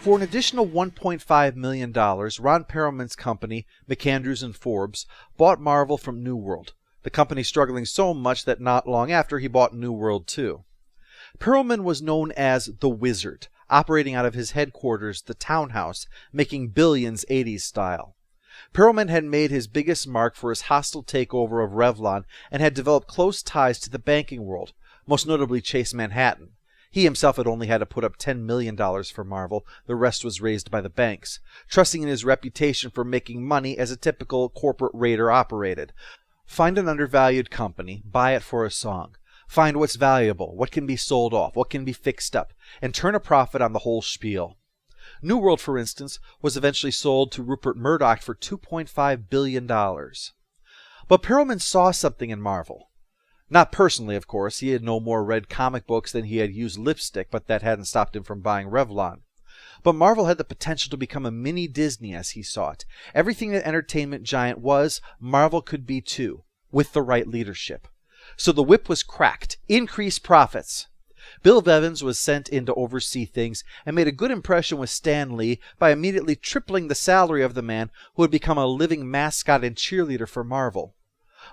For an additional $1.5 million, Ron Perelman's company, McAndrews and Forbes, bought Marvel from New World, the company struggling so much that not long after he bought New World too. Perelman was known as the Wizard, operating out of his headquarters, the Townhouse, making billions 80s style. Perelman had made his biggest mark for his hostile takeover of Revlon and had developed close ties to the banking world, most notably Chase Manhattan. He himself had only had to put up $10 million for Marvel, the rest was raised by the banks, trusting in his reputation for making money as a typical corporate raider operated. Find an undervalued company, buy it for a song. Find what's valuable, what can be sold off, what can be fixed up, and turn a profit on the whole spiel. New World, for instance, was eventually sold to Rupert Murdoch for $2.5 billion. But Perelman saw something in Marvel. Not personally, of course. He had no more read comic books than he had used lipstick, but that hadn't stopped him from buying Revlon. But Marvel had the potential to become a mini Disney as he saw it. Everything that entertainment giant was, Marvel could be too, with the right leadership. So the whip was cracked. Increased profits. Bill Bevins was sent in to oversee things and made a good impression with Stan Lee by immediately tripling the salary of the man who had become a living mascot and cheerleader for Marvel.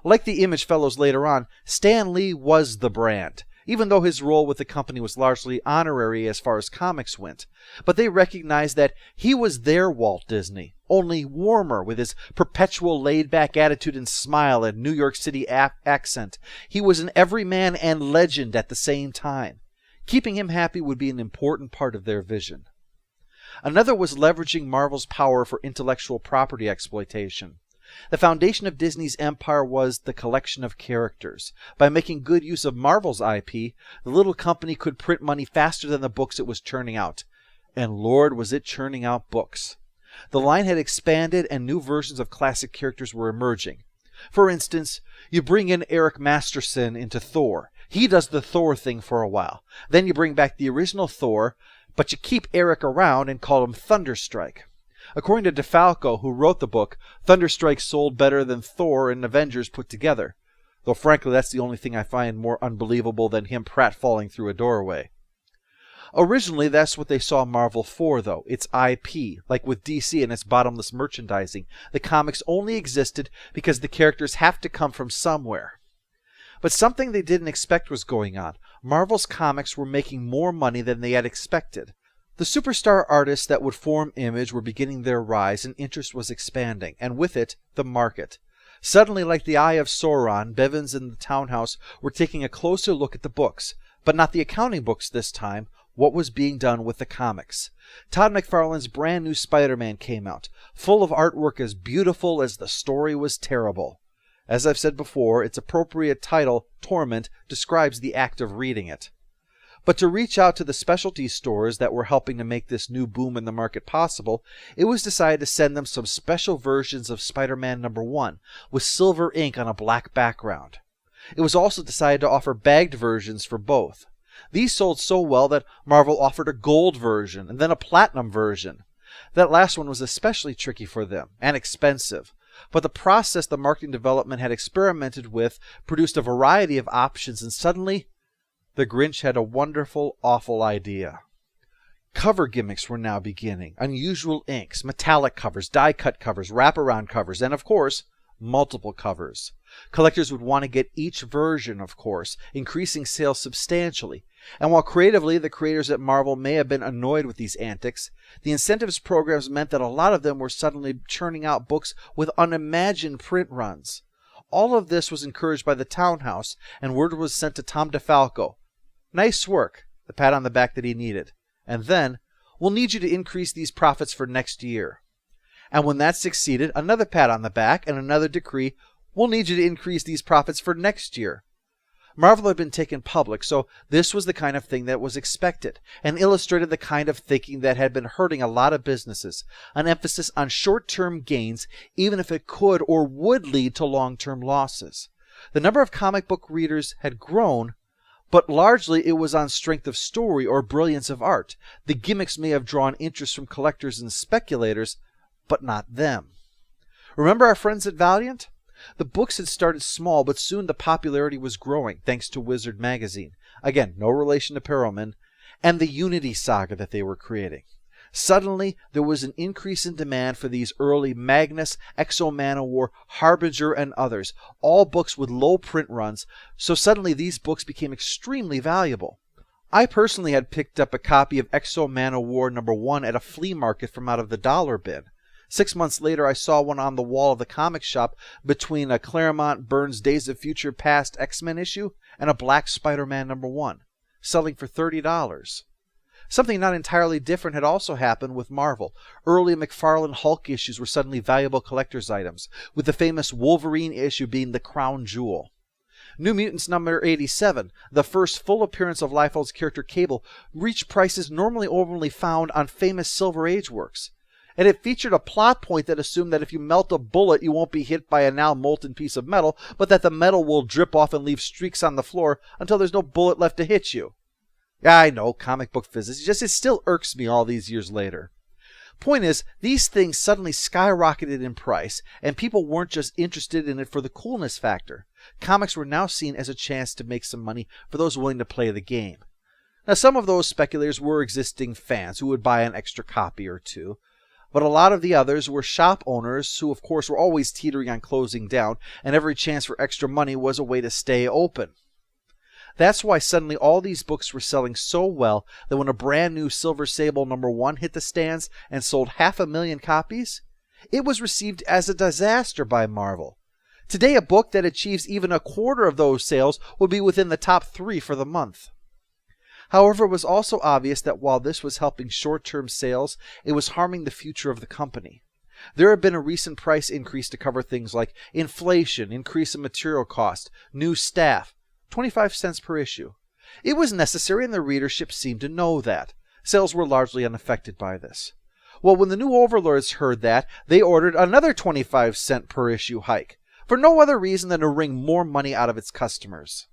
Like the Image fellows later on, Stan Lee was the brand, even though his role with the company was largely honorary as far as comics went. But they recognized that he was their Walt Disney, only warmer with his perpetual laid-back attitude and smile and New York City accent. He was an everyman and legend at the same time. Keeping him happy would be an important part of their vision. Another was leveraging Marvel's power for intellectual property exploitation. The foundation of Disney's empire was the collection of characters. By making good use of Marvel's IP, the little company could print money faster than the books it was churning out. And Lord, was it churning out books. The line had expanded and new versions of classic characters were emerging. For instance, you bring in Eric Masterson into Thor. He does the Thor thing for a while. Then you bring back the original Thor, but you keep Eric around and call him Thunderstrike. According to DeFalco, who wrote the book, Thunderstrike sold better than Thor and Avengers put together. Though frankly, that's the only thing I find more unbelievable than him pratfalling through a doorway. Originally, that's what they saw Marvel for, though. Its IP, like with DC and its bottomless merchandising. The comics only existed because the characters have to come from somewhere. But something they didn't expect was going on. Marvel's comics were making more money than they had expected. The superstar artists that would form Image were beginning their rise, and interest was expanding, and with it, the market. Suddenly, like the eye of Sauron, Bevins and the Townhouse were taking a closer look at the books, but not the accounting books this time, what was being done with the comics. Todd McFarlane's brand new Spider-Man came out, full of artwork as beautiful as the story was terrible. As I've said before, its appropriate title, Torment, describes the act of reading it. But to reach out to the specialty stores that were helping to make this new boom in the market possible, it was decided to send them some special versions of Spider-Man #1 with silver ink on a black background. It was also decided to offer bagged versions for both. These sold so well that Marvel offered a gold version and then a platinum version. That last one was especially tricky for them and expensive. But the process the marketing development had experimented with produced a variety of options, and suddenly the Grinch had a wonderful, awful idea. Cover gimmicks were now beginning. Unusual inks, metallic covers, die-cut covers, wraparound covers, and of course, multiple covers. Collectors would want to get each version, of course, increasing sales substantially. And while creatively the creators at Marvel may have been annoyed with these antics, the incentives programs meant that a lot of them were suddenly churning out books with unimagined print runs. All of this was encouraged by the Townhouse, and word was sent to Tom DeFalco. Nice work, the pat on the back that he needed. And then, we'll need you to increase these profits for next year. And when that succeeded, another pat on the back and another decree, we'll need you to increase these profits for next year. Marvel had been taken public, so this was the kind of thing that was expected, and illustrated the kind of thinking that had been hurting a lot of businesses, an emphasis on short-term gains, even if it could or would lead to long-term losses. The number of comic book readers had grown, but largely it was on strength of story or brilliance of art. The gimmicks may have drawn interest from collectors and speculators, but not them. Remember our friends at Valiant? The books had started small, but soon the popularity was growing, thanks to Wizard magazine. Again, no relation to Perelman, and the Unity saga that they were creating. Suddenly, there was an increase in demand for these early Magnus, X-O Manowar, Harbinger, and others, all books with low print runs, so suddenly these books became extremely valuable. I personally had picked up a copy of X-O Manowar #1 at a flea market from out of the dollar bin. 6 months later, I saw one on the wall of the comic shop between a Claremont Burns Days of Future Past X-Men issue and a Black Spider-Man #1, selling for $30. Something not entirely different had also happened with Marvel. Early McFarlane Hulk issues were suddenly valuable collector's items, with the famous Wolverine issue being the crown jewel. New Mutants #87, the first full appearance of Liefeld's character Cable, reached prices normally only found on famous Silver Age works. And it featured a plot point that assumed that if you melt a bullet, you won't be hit by a now molten piece of metal, but that the metal will drip off and leave streaks on the floor until there's no bullet left to hit you. Yeah, I know, comic book physics, it still irks me all these years later. Point is, these things suddenly skyrocketed in price, and people weren't just interested in it for the coolness factor. Comics were now seen as a chance to make some money for those willing to play the game. Now, some of those speculators were existing fans who would buy an extra copy or two, but a lot of the others were shop owners who, of course, were always teetering on closing down, and every chance for extra money was a way to stay open. That's why suddenly all these books were selling so well that when a brand new Silver Sable #1 hit the stands and sold 500,000 copies, it was received as a disaster by Marvel. Today, a book that achieves even a quarter of those sales would be within the top 3 for the month. However, it was also obvious that while this was helping short-term sales, it was harming the future of the company. There had been a recent price increase to cover things like inflation, increase in material cost, new staff, 25 cents per issue. It was necessary, and the readership seemed to know that. Sales were largely unaffected by this. Well, when the new overlords heard that, they ordered another 25-cent per issue hike, for no other reason than to wring more money out of its customers.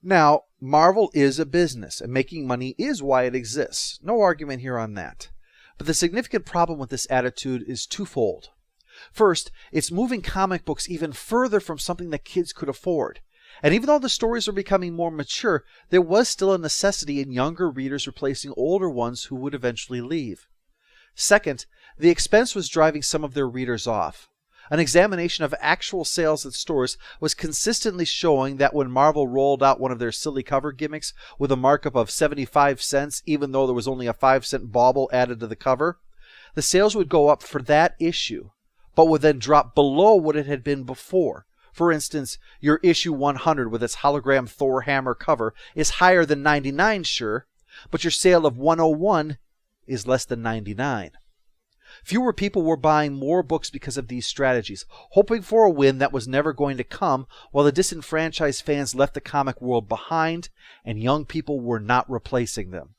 Now, Marvel is a business, and making money is why it exists. No argument here on that. But the significant problem with this attitude is twofold. First, it's moving comic books even further from something that kids could afford. And even though the stories are becoming more mature, there was still a necessity in younger readers replacing older ones who would eventually leave. Second, the expense was driving some of their readers off. An examination of actual sales at stores was consistently showing that when Marvel rolled out one of their silly cover gimmicks with a markup of 75 cents, even though there was only a 5-cent bauble added to the cover, the sales would go up for that issue, but would then drop below what it had been before. For instance, your issue 100 with its hologram Thor hammer cover is higher than 99, sure, but your sale of 101 is less than 99. Fewer people were buying more books because of these strategies, hoping for a win that was never going to come, while the disenfranchised fans left the comic world behind, and young people were not replacing them.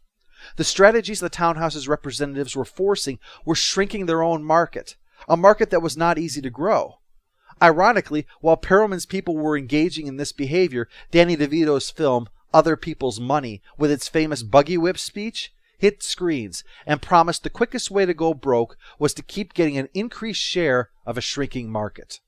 The strategies the townhouse's representatives were forcing were shrinking their own market, a market that was not easy to grow. Ironically, while Perelman's people were engaging in this behavior, Danny DeVito's film, Other People's Money, with its famous buggy whip speech, hit screens and promised the quickest way to go broke was to keep getting an increased share of a shrinking market.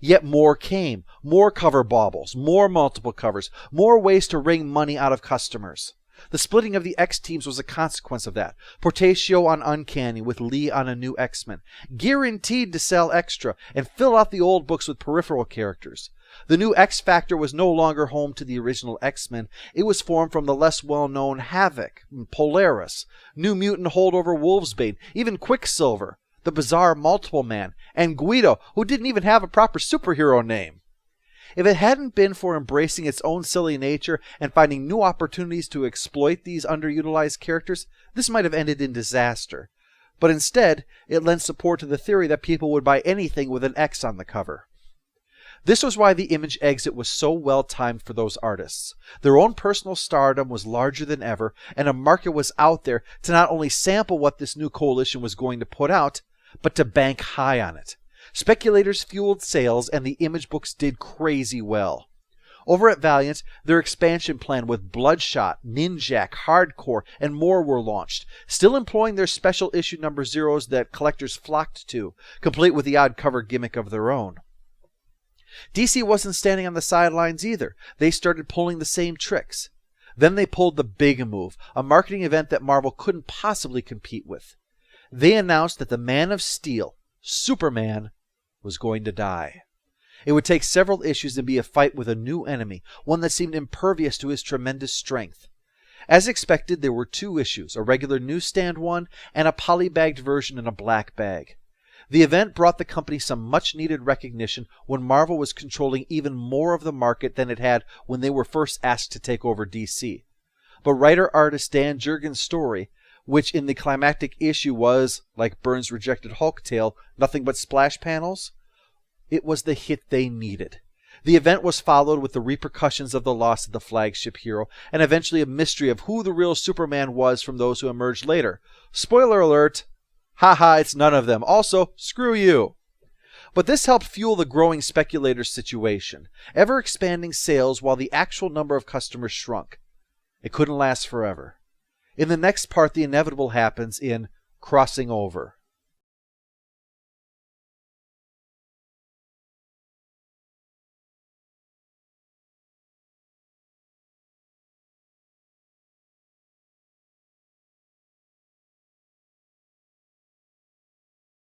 Yet more came, more cover baubles, more multiple covers, more ways to wring money out of customers. The splitting of the X-teams was a consequence of that. Portatio on Uncanny with Lee on a new X-Men. Guaranteed to sell extra and fill out the old books with peripheral characters. The new X-Factor was no longer home to the original X-Men. It was formed from the less well-known Havoc, Polaris, New Mutant holdover Wolvesbane, even Quicksilver, the bizarre Multiple Man, and Guido, who didn't even have a proper superhero name. If it hadn't been for embracing its own silly nature and finding new opportunities to exploit these underutilized characters, this might have ended in disaster. But instead, it lent support to the theory that people would buy anything with an X on the cover. This was why the Image exit was so well timed for those artists. Their own personal stardom was larger than ever, and a market was out there to not only sample what this new coalition was going to put out, but to bank high on it. Speculators fueled sales, and the Image books did crazy well. Over at Valiant, their expansion plan with Bloodshot, Ninjak, Hardcore, and more were launched, still employing their special issue number zeros that collectors flocked to, complete with the odd cover gimmick of their own. DC wasn't standing on the sidelines either. They started pulling the same tricks. Then they pulled the big move, a marketing event that Marvel couldn't possibly compete with. They announced that the Man of Steel, Superman, was going to die. It would take several issues and be a fight with a new enemy, one that seemed impervious to his tremendous strength. As expected, there were 2 issues, a regular newsstand one and a polybagged version in a black bag. The event brought the company some much-needed recognition when Marvel was controlling even more of the market than it had when they were first asked to take over DC. But writer-artist Dan Jurgens' story, which in the climactic issue was, like Byrne's rejected Hulk tale, nothing but splash panels, it was the hit they needed. The event was followed with the repercussions of the loss of the flagship hero, and eventually a mystery of who the real Superman was from those who emerged later. Spoiler alert! Haha, it's none of them. Also, screw you. But this helped fuel the growing speculator situation, ever expanding sales while the actual number of customers shrunk. It couldn't last forever. In the next part, the inevitable happens in Crossing Over.